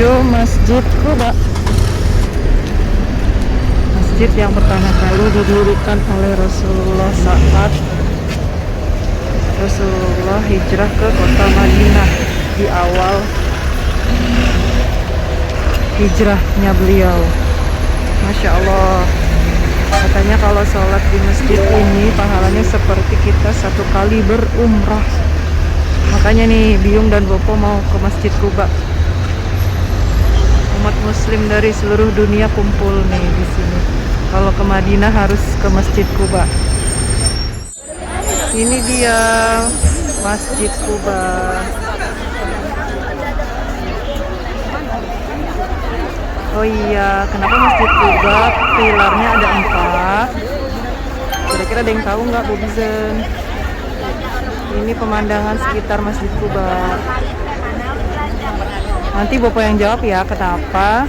menuju Masjid Quba. Masjid yang pertama kali didirikan oleh Rasulullah saat Rasulullah hijrah ke kota Madinah di awal hijrahnya beliau. Masya Allah. Katanya kalau sholat di masjid ini pahalanya seperti kita satu kali berumrah. Makanya nih Biung dan Bopo mau ke Masjid Quba. Umat muslim dari seluruh dunia kumpul nih di sini. Kalau ke Madinah harus ke Masjid Quba. Ini dia Masjid Quba. Oh iya, kenapa Masjid Quba pilarnya ada 4? Kira-kira ada yang tahu nggak, Bu Bizen? Ini pemandangan sekitar Masjid Quba. Nanti Bapak yang jawab ya, kenapa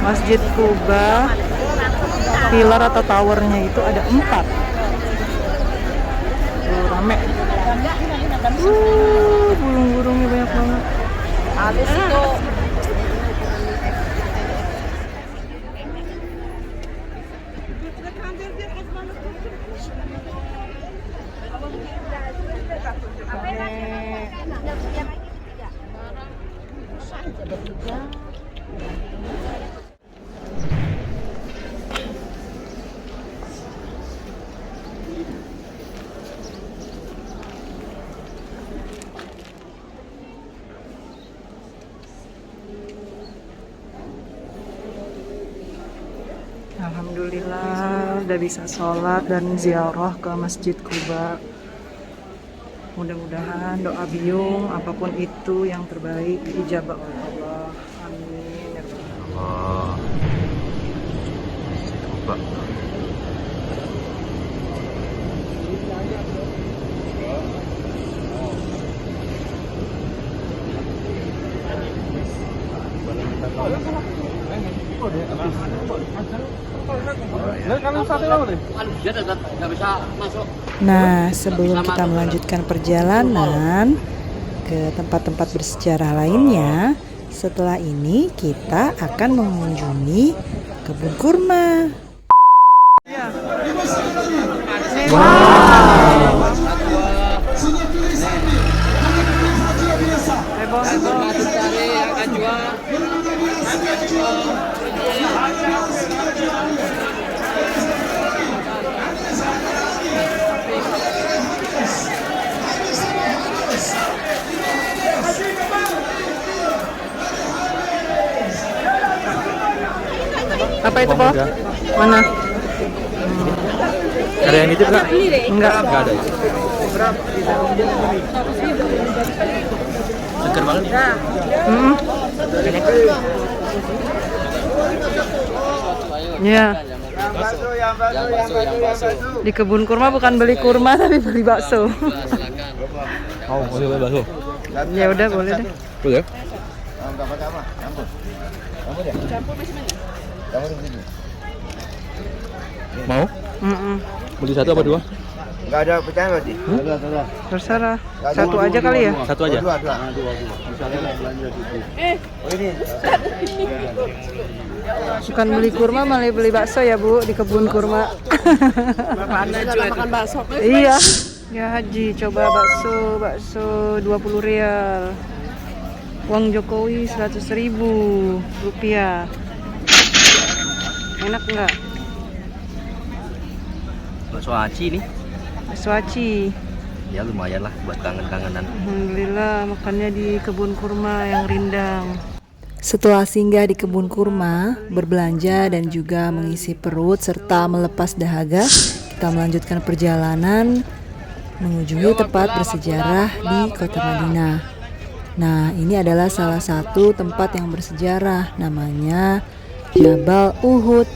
Masjid Quba pilar atau towernya itu ada 4? Rame. Burung-burungnya banyak banget. Habis itu Alhamdulillah udah bisa sholat dan ziarah ke Masjid Quba. Mudah-mudahan doa Biung apapun itu yang terbaik diijabah oleh Allah. Amin ya Allah. Coba. Nah, sebelum kita melanjutkan perjalanan ke tempat-tempat bersejarah lainnya, setelah ini kita akan mengunjungi kebun kurma. Apa itu, Pak? Mana? Ada yang nitip nggak? Enggak. Nggak ada. Segar banget nih. Ya. Di kebun kurma bukan beli kurma tapi beli bakso. Oh, boleh bakso. Ya udah boleh deh. Boleh. Mau? Beli satu apa dua? Enggak ada pecahan berarti? Terserah. Satu aja kali ya? Satu aja. Dua. Oh ini. Bukan beli kurma malah beli bakso ya, Bu, di kebun kurma. Makan bakso. Iya. Ya Haji, coba bakso 20 rial. Uang Jokowi 100.000 rupiah. Enak nggak? Bakso aci nih. Bakso aci. Ya lumayan lah buat kangen-kangenan. Alhamdulillah makannya di kebun kurma yang rindang. Setelah singgah di kebun kurma, berbelanja dan juga mengisi perut serta melepas dahaga, kita melanjutkan perjalanan mengunjungi tempat bersejarah di kota Madinah. Nah, ini adalah salah satu tempat yang bersejarah, namanya Jabal Uhud.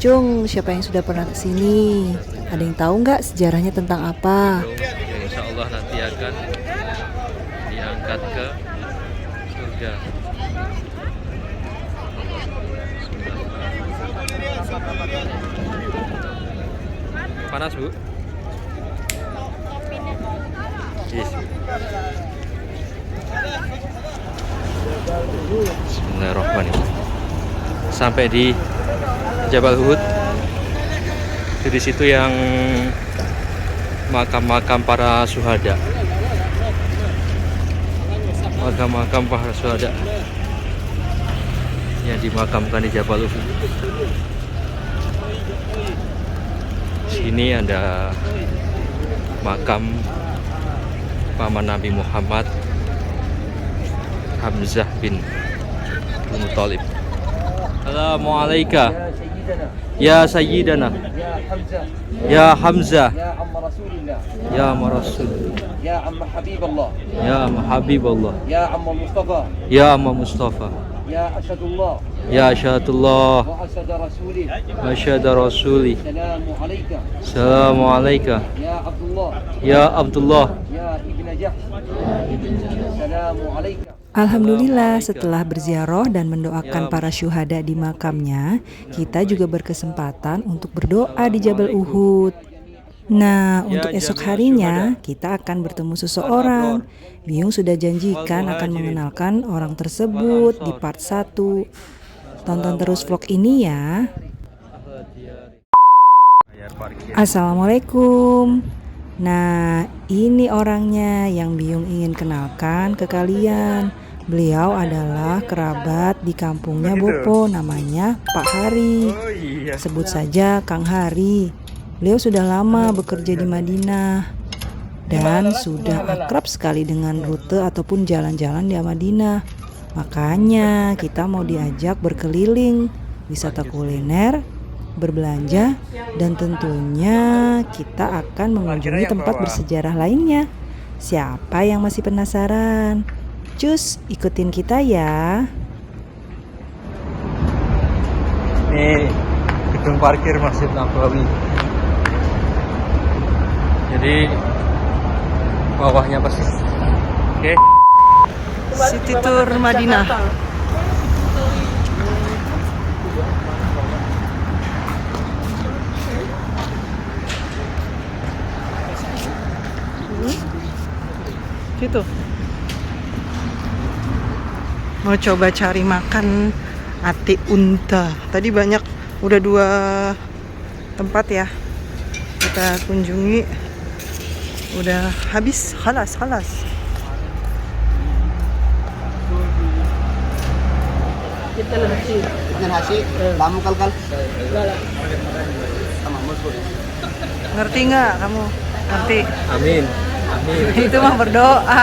Cung, siapa yang sudah pernah ke sini? Ada yang tahu nggak sejarahnya tentang apa? Yang insya Allah nanti akan diangkat ke surga. Panas, Bu? Yes. Bismillahirrahmanirrahim. Sampai di Jabal Uhud. Di situ yang makam-makam para syuhada. Makam-makam para syuhada yang dimakamkan di Jabal Uhud. Sini ada makam paman Nabi Muhammad, Hamzah bin Muthalib. Assalamualaikum ya Sayyidana ya Hamzah يا عم رسول الله ya Rasul يا عم حبيب الله ya Habibullah يا عم مصطفى ya Amma Mustafa يا أسد الله ya Asyhadullah وأسد رسوله wa asyhadu rasuli. السلام عليك Assalamualaikum يا عبد الله ya Abdullah. يا ابن جحش السلام عليك. Alhamdulillah, setelah berziarah dan mendoakan para syuhada di makamnya, kita juga berkesempatan untuk berdoa di Jabal Uhud. Nah, untuk esok harinya kita akan bertemu seseorang. Biyung sudah janjikan akan mengenalkan orang tersebut di part 1. Tonton terus vlog ini ya. Assalamualaikum. Nah, ini orangnya yang Biyung ingin kenalkan ke kalian. Beliau adalah kerabat di kampungnya Bopo, namanya Pak Hari. Sebut saja Kang Hari. Beliau sudah lama bekerja di Madinah dan sudah akrab sekali dengan rute ataupun jalan-jalan di Madinah. Makanya kita mau diajak berkeliling, wisata kuliner, berbelanja, dan tentunya kita akan mengunjungi tempat bersejarah lainnya. Siapa yang masih penasaran? Cus, ikutin kita ya. Ini gedung parkir Masjid Nabawi. Jadi bawahnya pasti. Oke. City Tour Madinah. Situ. Mau coba cari makan ati unta. Tadi banyak, udah 2 tempat ya kita kunjungi. Udah habis, halas. Ngerti nggak kamu? Ngerti? Amin. Itu mah berdoa.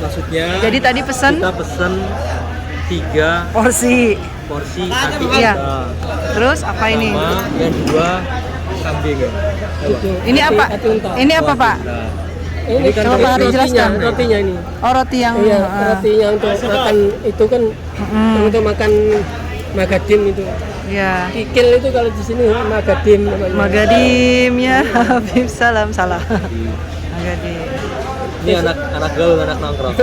Maksudnya Jadi tadi pesan kita pesen 3 porsi. porsi ati Iya. unta. Terus apa ini? Sama yang 2 kambing. Ini apa? Ini apa, Pak? Nah, Ini kan Coba Pak Hari jelaskan. rotinya ini. Oh, roti yang Iya, rotinya untuk makan itu kan untuk makan magadim itu. ya. Kikil itu kalau di sini magadim namanya. Magadim ya. Habib salah. Magadim. ini anak gaul, anak nongkrong.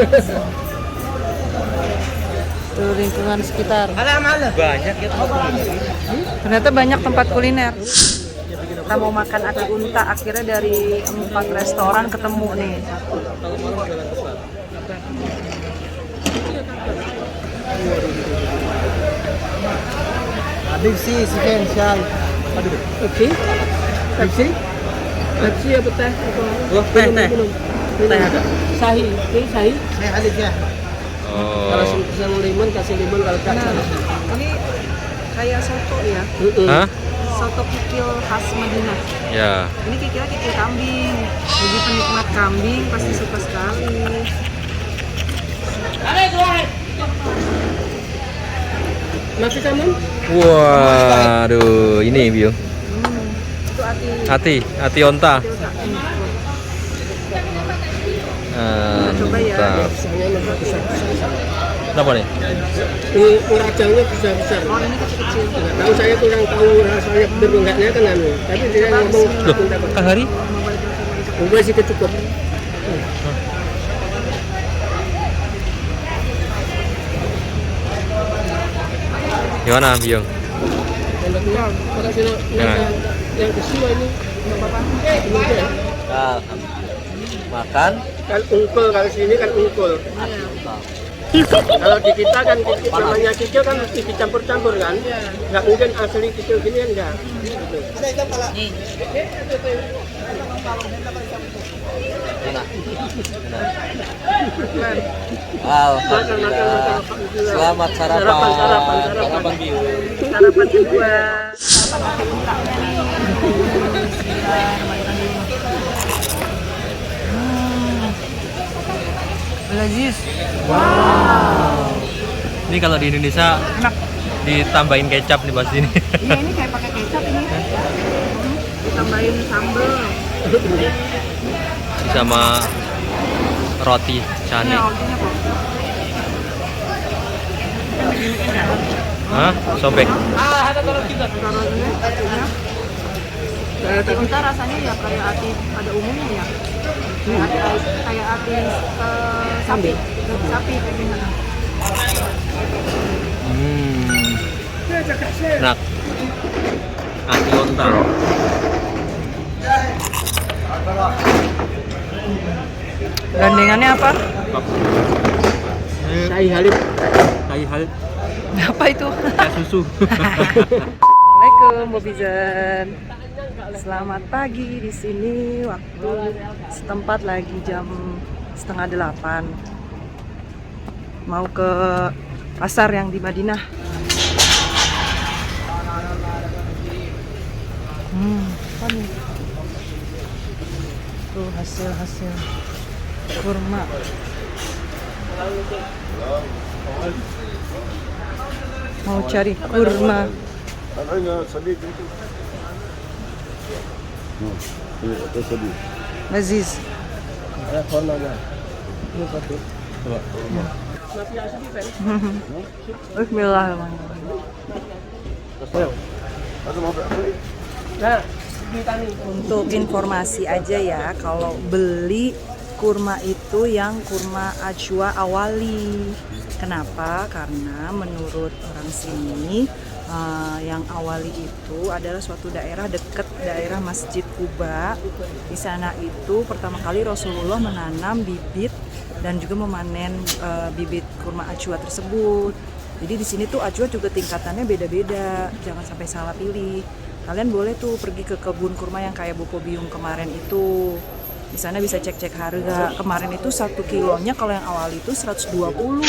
Tuh lingkungan sekitar. Banyak ya tempat. Ternyata banyak tempat kuliner. Kita mau makan ati unta, akhirnya dari 4 restoran ketemu nih. Habib sih, sekian syal. Pepsi? Pepsi apa teh? Oh, teh. Teh ada. Sahi. Ini sahi. Saya Habib ya. Kalau yang limon kasih limon, kalau kacang. Ini kayak soto ya. Hah? Soto kikil khas Madinah. Ya. Ini kikilnya kikil kambing. Bagi penikmat kambing pasti suka sekali. Masih kamu? Waduh, ini Bio. Itu ati Ati onta. Coba ya. Mantap. Biasanya memang besar-besar. Kenapa nih? Ini rajangnya besar-besar. Oh, ini kecil-kecil. Nggak tahu, saya kurang tahu rasanya bener enggaknya kan anu. Tapi dia ngomong Loh, minta Kang Hari? Gue sih kecukup. Gimana, Biung? Enaknya kalau sudah Ya. yang kedua ini nggak apa-apa. Ini aja. Alhamdulillah. makan Kan ungkul, kalau sini kan ungkul. ati unta. Kalau di kita kan namanya kicil kan mesti dicampur-campur kan. Nggak mungkin asli kicil gini kan enggak. Gitu. Enak. Alhamdulillah. Selamat sarapan. Sarapan biu. Sarapan kedua. Lazis. Ini kalau di Indonesia Enak. ditambahin kecap nih pasti ini. Iya, ini kayak pakai kecap ini. Ditambahin sambal. Sama roti cane. Ini rotinya kok. Hah? Sobek. Ati unta rasanya ya kayak ati pada umumnya ya. Kayak ati sapi. Sapi kayak gimana? Enak. Ati unta. Gandengannya apa? Cai halip. Kai hal Apa itu? kayak susu. Assalamualaikum Bobizen. Selamat pagi di sini, waktu setempat lagi jam 7:30. Mau ke pasar yang di Madinah. Apa nih? Tuh hasil kurma. Mau cari kurma. Aziz. Untuk informasi aja ya, kalau beli kurma itu yang kurma ajwa awali. Kenapa? Karena menurut orang sini yang awali itu adalah suatu daerah dekat daerah Masjid Kuba. Di sana itu pertama kali Rasulullah menanam bibit dan juga memanen bibit kurma ajwa tersebut. Jadi di sini tuh ajwa juga tingkatannya beda-beda. Jangan sampai salah pilih. Kalian boleh tuh pergi ke kebun kurma yang kayak Bopo Biung kemarin itu. Di sana bisa cek-cek harga. Kemarin itu 1 kilonya kalau yang awal itu 120.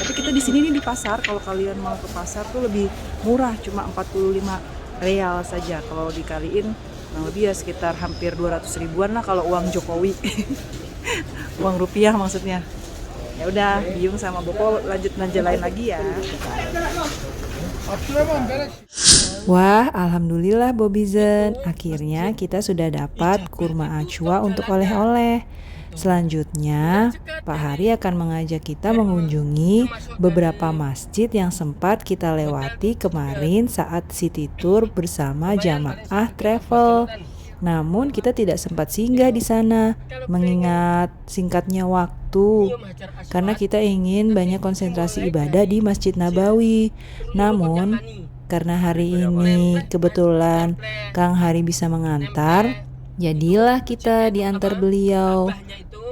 Tapi kita di sini nih di pasar, kalau kalian mau ke pasar tuh lebih murah, cuma 45 real saja. Kalau dikaliin kurang lebih ya sekitar hampir 200 ribuan lah kalau uang Jokowi. Uang rupiah maksudnya. Ya udah, Biung sama Bopo lanjut jalan lagi ya. Wah, alhamdulillah Bobizen. Akhirnya kita sudah dapat kurma ajwa untuk oleh-oleh. Selanjutnya, Pak Hari akan mengajak kita mengunjungi beberapa masjid yang sempat kita lewati kemarin saat city tour bersama jamaah travel. Namun kita tidak sempat singgah di sana mengingat singkatnya waktu karena kita ingin banyak konsentrasi ibadah di Masjid Nabawi. Namun karena hari ini kebetulan Kang Hari bisa mengantar, jadilah kita diantar beliau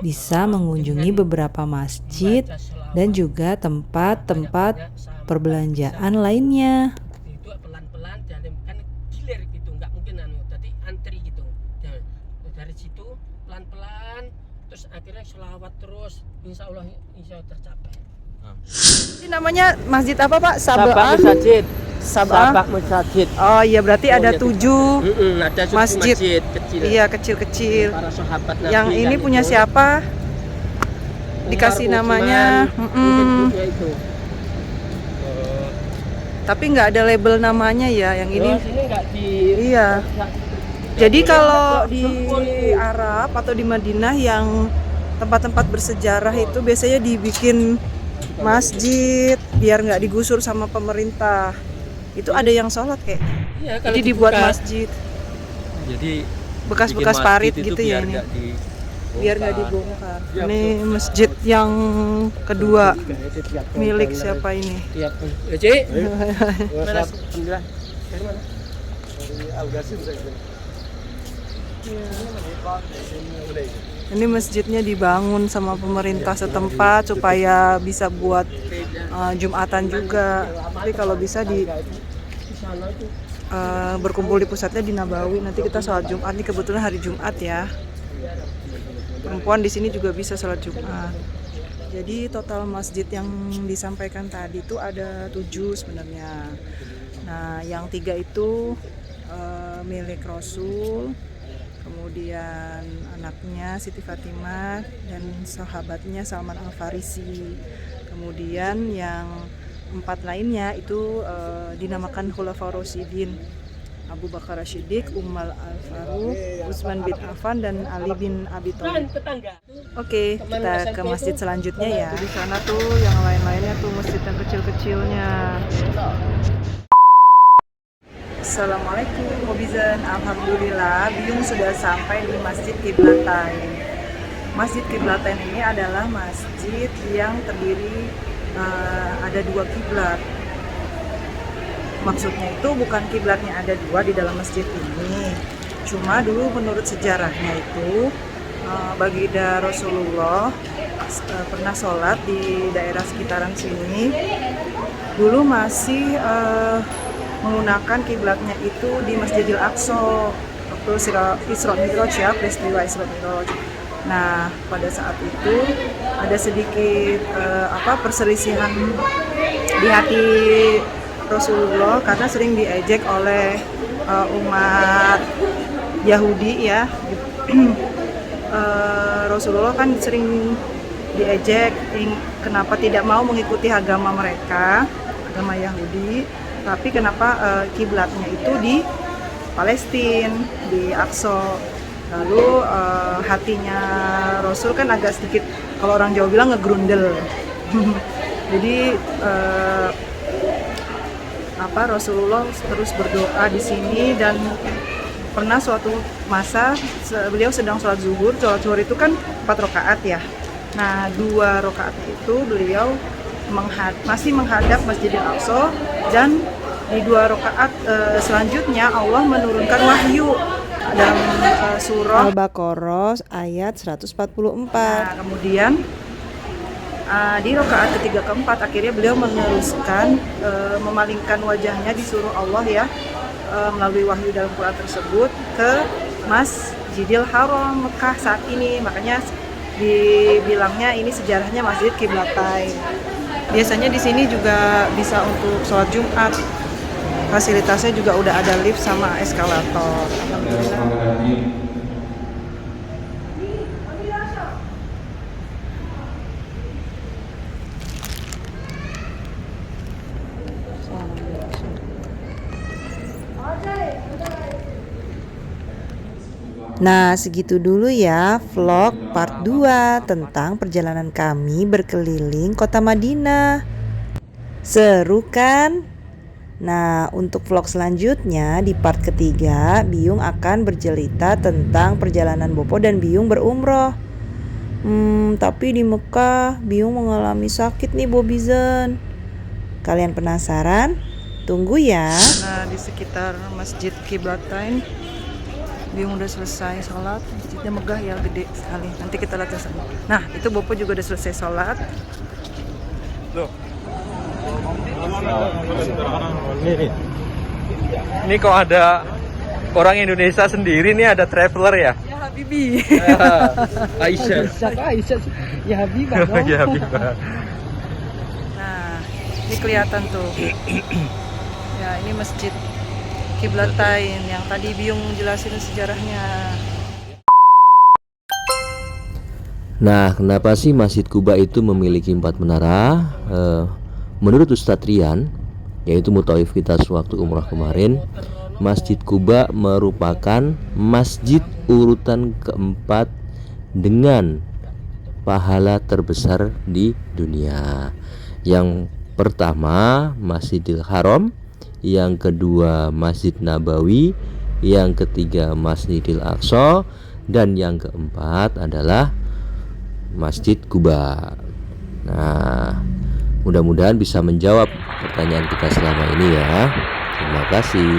bisa mengunjungi beberapa masjid dan juga tempat-tempat perbelanjaan lainnya. Itu pelan-pelan dan kan gilir gitu, nggak mungkin tadi antri gitu. Dari situ pelan-pelan terus akhirnya selawat terus, insya Allah tercapai. Ini namanya masjid apa Pak? Sabak Masjid. Sabah. Sabak Masjid. Oh iya, berarti ada 7 Ada masjid. kecil. Iya, kecil-kecil. Para sahabat Nabi. Yang ini kan punya itu. siapa? Dikasih Umar, namanya. Utsman, mungkin punya itu. Tapi nggak ada label namanya ya. Yang ini. Sini nggak di. Iya. Jadi kalau di Arab atau di Madinah yang tempat-tempat bersejarah itu biasanya dibikin masjid biar nggak digusur sama pemerintah. Itu ada yang sholat kayak. Iya, kalau Jadi dibuat dibuka. masjid. Jadi Bekas-bekas bikin parit masjid itu gitu ya biar ini. nggak Biar nggak dibongkar. Ini masjid yang kedua milik siapa ini? Tiap. Cik. Mana? Alhamdulillah. Dari mana? Dari Al Ghasim saya. Ini masjidnya dibangun sama pemerintah setempat supaya bisa buat Jumatan juga. Tapi kalau bisa berkumpul di pusatnya di Nabawi. Nanti kita sholat Jumat, ini kebetulan hari Jumat ya. Perempuan di sini juga bisa sholat Jumat. Jadi total masjid yang disampaikan tadi itu ada 7 sebenarnya. Nah, yang 3 itu milik Rasul, kemudian anaknya Siti Fatimah dan sahabatnya Salman Al-Farisi. Kemudian yang 4 lainnya itu dinamakan Khulafaur Rasyidin, Abu Bakar Siddiq, Umar Al-Faruq, Utsman bin Affan dan Ali bin Abi Thalib. Oke, kita ke masjid selanjutnya ya. Di sana tuh yang lain-lainnya tuh masjid yang kecil-kecilnya. Assalamualaikum Hobizan. Alhamdulillah Biyung sudah sampai di Masjid Qiblatain. Masjid Qiblatain ini adalah masjid yang terdiri ada 2 kiblat. Maksudnya itu bukan kiblatnya ada 2 di dalam masjid ini. Cuma dulu menurut sejarahnya itu baginda Rasulullah pernah sholat di daerah sekitaran sini. Dulu masih menggunakan kiblatnya itu di Masjidil Aqsa waktu Isra Mi'raj ya, peristiwa Isra Mi'raj. Nah, pada saat itu ada sedikit perselisihan di hati Rasulullah karena sering diejek oleh umat Yahudi ya. Rasulullah kan sering diejek kenapa tidak mau mengikuti agama mereka, agama Yahudi. Tapi kenapa kiblatnya itu di Palestina, di Aqsa. Lalu hatinya Rasul kan agak sedikit, kalau orang Jawa bilang ngegrundel. Jadi Rasulullah terus berdoa di sini, dan pernah suatu masa beliau sedang sholat zuhur. Sholat zuhur itu kan 4 rakaat ya. Nah, 2 rakaatnya itu beliau masih menghadap Masjidil Aqsa, dan di 2 rakaat selanjutnya Allah menurunkan wahyu dalam surah Al-Baqarah ayat 144. Nah, kemudian di rakaat ketiga keempat akhirnya beliau meneruskan memalingkan wajahnya di surah Allah ya, melalui wahyu dalam Quran tersebut ke Masjidil Haram Mekah saat ini. Makanya dibilangnya ini sejarahnya Masjid Qiblatain. Biasanya di sini juga bisa untuk sholat Jumat. Fasilitasnya juga udah ada lift sama eskalator. Alhamdulillah. Nah, segitu dulu ya vlog part 2 tentang perjalanan kami berkeliling kota Madinah. Seru kan? Nah, untuk vlog selanjutnya di part ketiga, Biyung akan bercerita tentang perjalanan Bopo dan Biyung berumroh. Tapi di Mekah Biyung mengalami sakit nih Bobizan. Kalian penasaran? Tunggu ya. Nah, di sekitar Masjid Qiblatain Biyung udah selesai sholat. Masjidnya megah ya, gede sekali. Nanti kita lihat sama. Nah, itu Bopo juga udah selesai sholat. Ini kok ada orang Indonesia sendiri nih, ada traveler ya? Ya Habibi. Aisyah. Aisyah. Ya Habibah dong. Ya Habibah. Nah, ini kelihatan tuh. Ya, ini Masjid Qiblatain yang tadi Biyung jelasin sejarahnya. Nah, kenapa sih Masjid Quba itu memiliki 4 menara? Menurut Ustadz Rian, yaitu mutaif kita sewaktu umrah kemarin, Masjid Quba merupakan masjid urutan keempat dengan pahala terbesar di dunia. Yang pertama Masjidil Haram, yang kedua Masjid Nabawi, yang ketiga Masjidil Aqsa, dan yang keempat adalah Masjid Quba. Nah, mudah-mudahan bisa menjawab pertanyaan kita selama ini ya. Terima kasih.